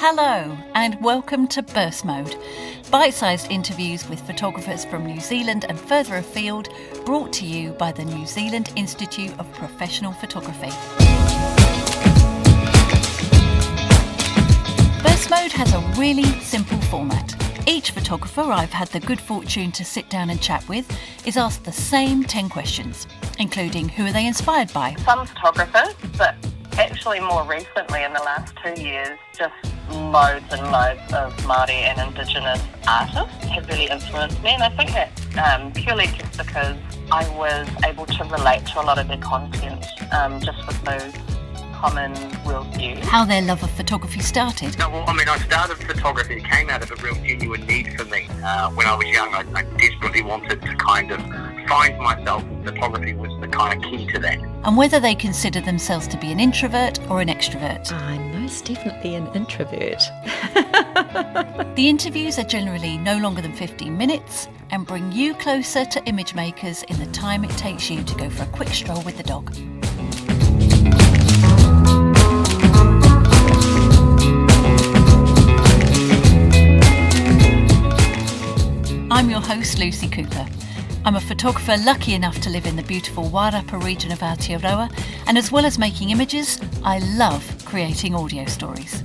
Hello and welcome to Burst Mode, bite-sized interviews with photographers from New Zealand and further afield, brought to you by the New Zealand Institute of Professional Photography. Burst Mode has a really simple format. Each photographer I've had the good fortune to sit down and chat with is asked the same 10 questions, including who are they inspired by? Some photographers, but actually more recently in the last 2 years, just loads and loads of Māori and Indigenous artists have really influenced me, and I think that purely just because I was able to relate to a lot of their content just with those common worldviews. How their love of photography started. I started photography. It came out of a real genuine need for me. When I was young, I desperately wanted to kind of find myself. Photography was the kind of key to that. And whether they consider themselves to be an introvert or an extrovert. I'm most definitely an introvert. The interviews are generally no longer than 15 minutes and bring you closer to image makers in the time it takes you to go for a quick stroll with the dog. I'm your host, Lucy Cooper. I'm a photographer lucky enough to live in the beautiful Wairapa region of Aotearoa, and as well as making images, I love creating audio stories.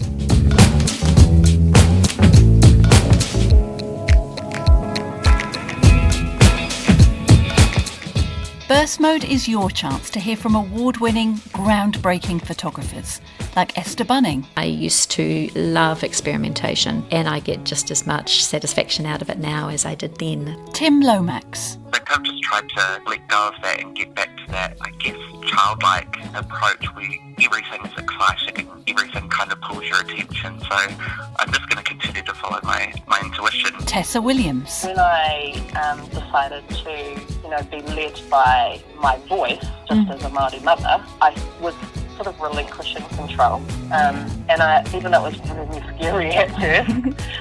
Burst Mode is your chance to hear from award-winning, groundbreaking photographers like Esther Bunning. I used to love experimentation, and I get just as much satisfaction out of it now as I did then. Tim Lomax. I kind of just tried to let go of that and get back to that, I guess, childlike approach where everything is exciting and everything kind of pulls your attention. So I'm just going to continue to follow my intuition. Tessa Williams. When I decided to, be led by my voice, just as a Māori mother, I was sort of relinquishing control. And even though it was really scary at first,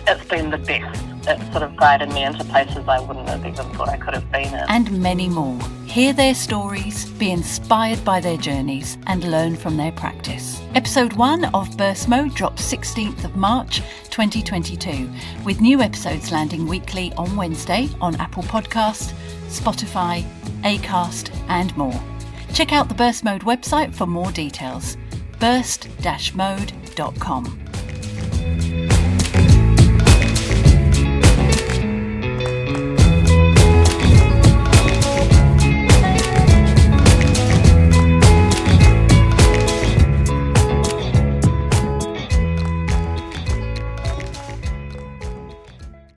it's been the best. It sort of guided me into places I wouldn't have even thought I could have been in. And many more. Hear their stories, be inspired by their journeys, and learn from their practice. Episode 1 of Burst Mode drops 16th of March 2022, with new episodes landing weekly on Wednesday on Apple Podcast, Spotify, Acast, and more. Check out the Burst Mode website for more details. burst-mode.com.